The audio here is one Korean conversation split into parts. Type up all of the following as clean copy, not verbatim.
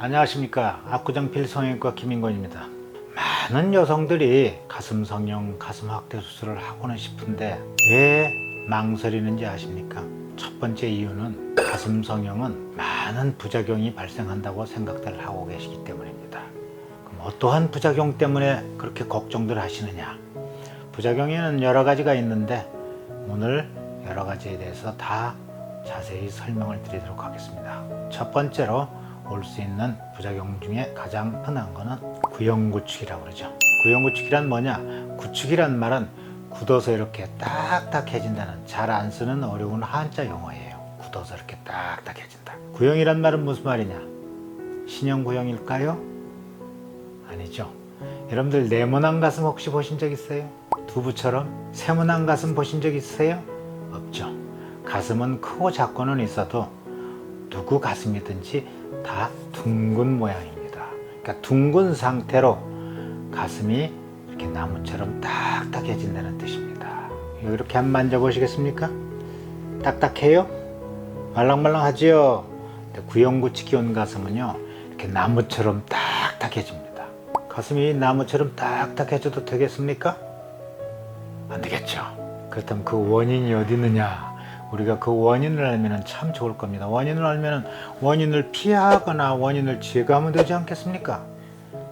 안녕하십니까. 압구정 필성형외과 김인권입니다. 많은 여성들이 가슴 성형, 가슴 확대 수술을 하고는 싶은데 왜 망설이는지 아십니까? 첫 번째 이유는 가슴 성형은 많은 부작용이 발생한다고 생각들 하고 계시기 때문입니다. 그럼 어떠한 부작용 때문에 그렇게 걱정들 하시느냐? 부작용에는 여러 가지가 있는데 오늘 여러 가지에 대해서 다 자세히 설명을 드리도록 하겠습니다. 첫 번째로 올 수 있는 부작용 중에 가장 흔한 거는 구형구축이라고 그러죠. 구형구축이란 뭐냐? 구축이란 말은 굳어서 이렇게 딱딱해진다는, 잘 안 쓰는 어려운 한자 용어예요. 굳어서 이렇게 딱딱해진다. 구형이란 말은 무슨 말이냐? 신형 구형일까요? 아니죠. 여러분들 네모난 가슴 혹시 보신 적 있어요? 두부처럼 세모난 가슴 보신 적 있으세요? 없죠. 가슴은 크고 작고는 있어도 누구 가슴이든지 다 둥근 모양입니다. 그러니까 둥근 상태로 가슴이 이렇게 나무처럼 딱딱해진다는 뜻입니다. 이렇게 한번 만져보시겠습니까? 딱딱해요? 말랑말랑하지요? 구형구축이 온 가슴은요, 이렇게 나무처럼 딱딱해집니다. 가슴이 나무처럼 딱딱해져도 되겠습니까? 안 되겠죠. 그렇다면 그 원인이 어디 있느냐? 우리가 그 원인을 알면 참 좋을 겁니다. 원인을 알면 원인을 피하거나 원인을 제거하면 되지 않겠습니까?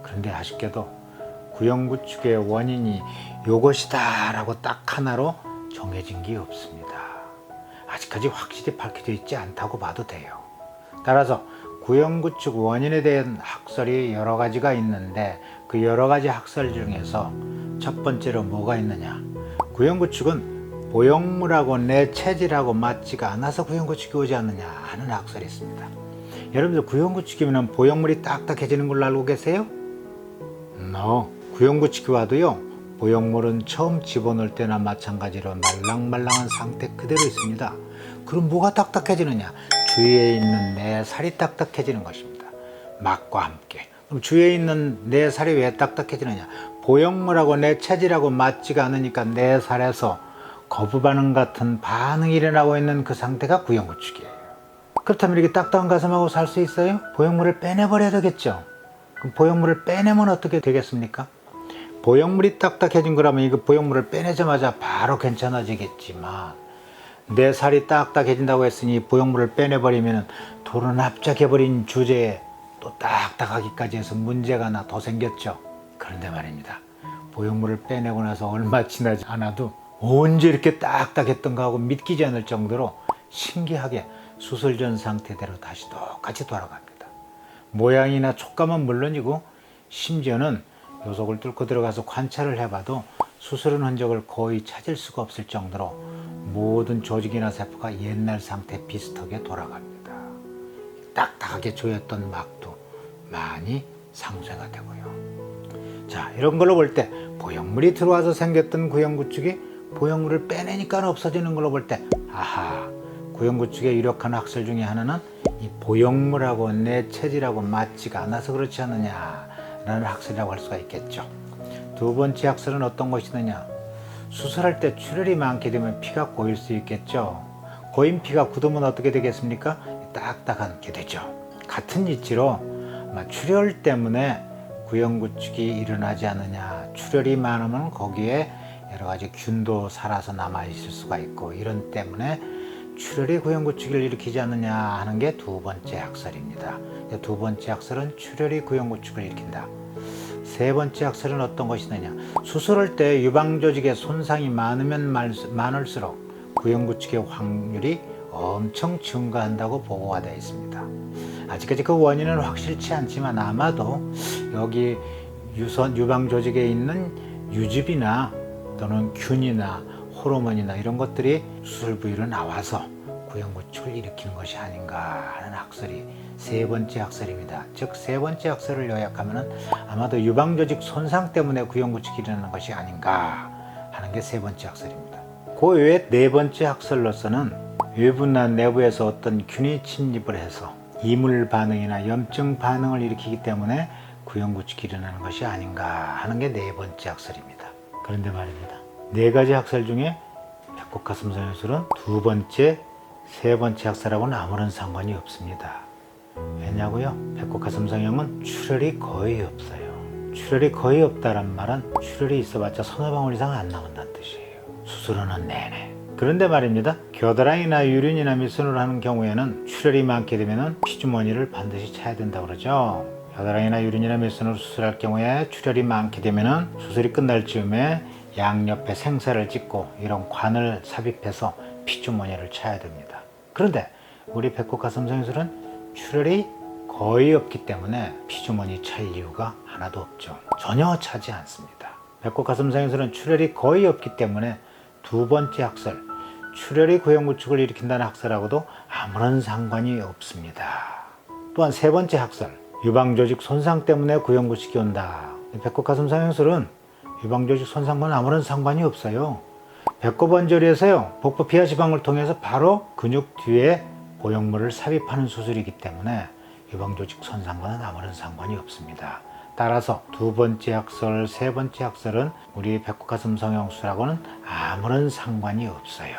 그런데 아쉽게도 구형구축의 원인이 이것이다 라고 딱 하나로 정해진 게 없습니다. 아직까지 확실히 밝혀져 있지 않다고 봐도 돼요. 따라서 구형구축 원인에 대한 학설이 여러 가지가 있는데 그 여러 가지 학설 중에서 첫 번째로 뭐가 있느냐? 구형구축은 보형물하고 내 체질하고 맞지가 않아서 구형구축이 오지 않느냐 하는 학설이 있습니다. 여러분들 구형구축이면 보형물이 딱딱해지는 걸로 알고 계세요? No. 구형구축이 와도요, 보형물은 처음 집어넣을 때나 마찬가지로 말랑말랑한 상태 그대로 있습니다. 그럼 뭐가 딱딱해지느냐? 주위에 있는 내 살이 딱딱해지는 것입니다. 막과 함께. 그럼 주위에 있는 내 살이 왜 딱딱해지느냐? 보형물하고 내 체질하고 맞지가 않으니까 내 살에서 거부 반응 같은 반응이 일어나고 있는 그 상태가 구형구축이에요. 그렇다면 이렇게 딱딱한 가슴하고 살 수 있어요? 보형물을 빼내버려야 되겠죠. 그럼 보형물을 빼내면 어떻게 되겠습니까? 보형물이 딱딱해진 거라면 이거 보형물을 빼내자마자 바로 괜찮아지겠지만 내 살이 딱딱해진다고 했으니 보형물을 빼내버리면 돌은 합작해버린 주제에 또 딱딱하기까지 해서 문제가 하나 더 생겼죠. 그런데 말입니다. 보형물을 빼내고 나서 얼마 지나지 않아도 언제 이렇게 딱딱했던가 하고 믿기지 않을 정도로 신기하게 수술 전 상태대로 다시 똑같이 돌아갑니다. 모양이나 촉감은 물론이고 심지어는 요속을 뚫고 들어가서 관찰을 해봐도 수술한 흔적을 거의 찾을 수가 없을 정도로 모든 조직이나 세포가 옛날 상태 비슷하게 돌아갑니다. 딱딱하게 조였던 막도 많이 상쇄가 되고요. 자, 이런 걸로 볼 때 보형물이 들어와서 생겼던 구형구축이 보형물을 빼내니까 없어지는 걸로 볼 때, 아하, 구형구축의 유력한 학설 중에 하나는 이 보형물하고 내 체질하고 맞지가 않아서 그렇지 않느냐라는 학설이라고 할 수가 있겠죠. 두 번째 학설은 어떤 것이느냐? 수술할 때 출혈이 많게 되면 피가 고일 수 있겠죠. 고인 피가 굳으면 어떻게 되겠습니까? 딱딱하게 되죠. 같은 이치로 출혈 때문에 구형구축이 일어나지 않느냐, 출혈이 많으면 거기에 여러 가지 균도 살아서 남아 있을 수가 있고 이런 때문에 출혈이 구형구축을 일으키지 않느냐 하는 게 두 번째 학설입니다. 두 번째 학설은 출혈이 구형구축을 일으킨다. 세 번째 학설은 어떤 것이느냐? 수술할 때 유방조직에 손상이 많으면 많을수록 구형구축의 확률이 엄청 증가한다고 보고가 되어 있습니다. 아직까지 그 원인은 확실치 않지만 아마도 여기 유방조직에 있는 유즙이나 또는 균이나 호르몬이나 이런 것들이 수술 부위로 나와서 구형구축을 일으키는 것이 아닌가 하는 학설이 세 번째 학설입니다. 즉 세 번째 학설을 요약하면 아마도 유방조직 손상 때문에 구형구축이 일어나는 것이 아닌가 하는 게 세 번째 학설입니다. 그 외에 네 번째 학설로서는 외부나 내부에서 어떤 균이 침입을 해서 이물 반응이나 염증 반응을 일으키기 때문에 구형구축이 일어나는 것이 아닌가 하는 게 네 번째 학설입니다. 그런데 말입니다. 네 가지 학설 중에 백곡가슴 성형술은 두 번째, 세 번째 학설하고는 아무런 상관이 없습니다. 어떻냐고요? 배꼽 가슴 성형은 출혈이 거의 없어요. 출혈이 거의 없다란 말은 출혈이 있어봤자 서너 방울 이상 안 나온다는 뜻이에요. 수술하는 내내. 그런데 말입니다. 겨드랑이나 유륜이나 밑선으로 하는 경우에는 출혈이 많게 되면 피주머니를 반드시 차야 된다고 그러죠. 겨드랑이나 유륜이나 밑선으로 수술할 경우에 출혈이 많게 되면 수술이 끝날 즈음에 양옆에 생사를 찍고 이런 관을 삽입해서 피주머니를 차야 됩니다. 그런데 우리 배꼽 가슴 성형술은 출혈이 거의 없기 때문에 피주머니 찰 이유가 하나도 없죠. 전혀 차지 않습니다. 배꼽 가슴 성형술은 출혈이 거의 없기 때문에 두 번째 학설, 출혈이 구형구축을 일으킨다는 학설하고도 아무런 상관이 없습니다. 또한 세 번째 학설, 유방조직 손상 때문에 구형구축이 온다. 배꼽 가슴 성형술은 유방조직 손상과는 아무런 상관이 없어요. 배꼽 언저리에서요, 복부 피하 지방을 통해서 바로 근육 뒤에 보형물을 삽입하는 수술이기 때문에 유방조직 손상과는 아무런 상관이 없습니다. 따라서 두 번째 학설, 세 번째 학설은 우리 배꼽 가슴 성형술하고는 아무런 상관이 없어요.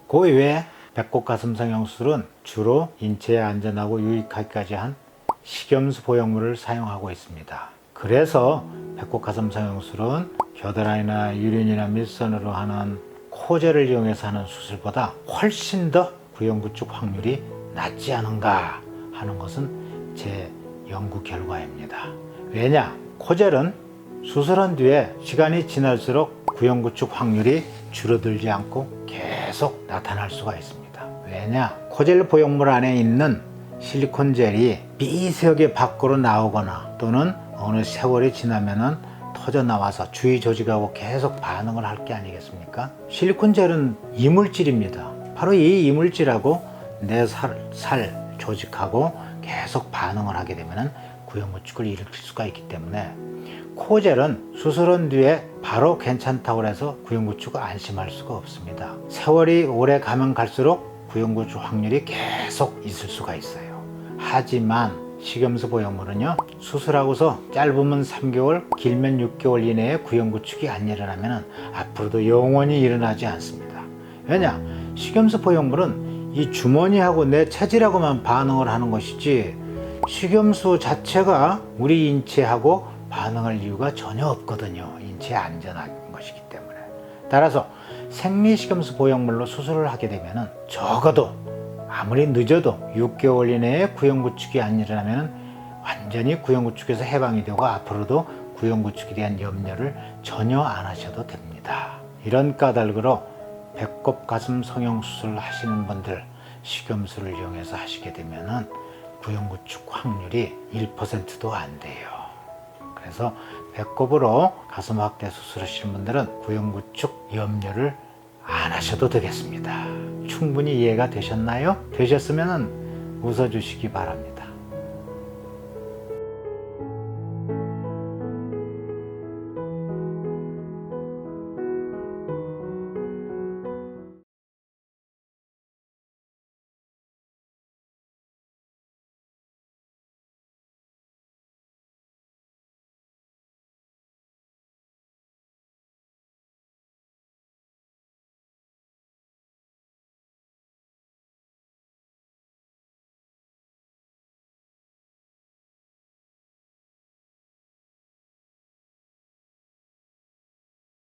그 외에 배꼽 가슴 성형술은 주로 인체에 안전하고 유익하기까지 한 식염수 보형물을 사용하고 있습니다. 그래서 배꼽 가슴 성형술은 겨드랑이나 유륜이나 밑선으로 하는 코제를 이용해서 하는 수술보다 훨씬 더 구형구축 확률이 낮지 않은가 하는 것은 제 연구 결과입니다. 왜냐? 코젤은 수술한 뒤에 시간이 지날수록 구형구축 확률이 줄어들지 않고 계속 나타날 수가 있습니다. 왜냐? 코젤 보형물 안에 있는 실리콘 젤이 미세하게 밖으로 나오거나 또는 어느 세월이 지나면은 터져 나와서 주위 조직하고 계속 반응을 할 게 아니겠습니까? 실리콘 젤은 이물질입니다. 바로 이 이물질하고 내 살 조직하고 계속 반응을 하게 되면은 구형구축을 일으킬 수가 있기 때문에 코젤은 수술한 뒤에 바로 괜찮다고 해서 구형구축을 안심할 수가 없습니다. 세월이 오래 가면 갈수록 구형구축 확률이 계속 있을 수가 있어요. 하지만 식염수 보형물은요, 수술하고서 짧으면 3개월, 길면 6개월 이내에 구형구축이 안 일어나면 앞으로도 영원히 일어나지 않습니다. 왜냐? 식염수 보형물은 이 주머니하고 내 체질하고만 반응을 하는 것이지 식염수 자체가 우리 인체하고 반응할 이유가 전혀 없거든요. 인체에 안전한 것이기 때문에. 따라서 생리식염수 보형물로 수술을 하게 되면 적어도 아무리 늦어도 6개월 이내에 구형구축이 안 일어나면 완전히 구형구축에서 해방이 되고 앞으로도 구형구축에 대한 염려를 전혀 안 하셔도 됩니다. 이런 까닭으로 배꼽 가슴 성형수술을 하시는 분들 식염수를 이용해서 하시게 되면 구형구축 확률이 1%도 안 돼요. 그래서 배꼽으로 가슴 확대 수술하시는 분들은 구형구축 염려를 안 하셔도 되겠습니다. 충분히 이해가 되셨나요? 되셨으면 웃어주시기 바랍니다.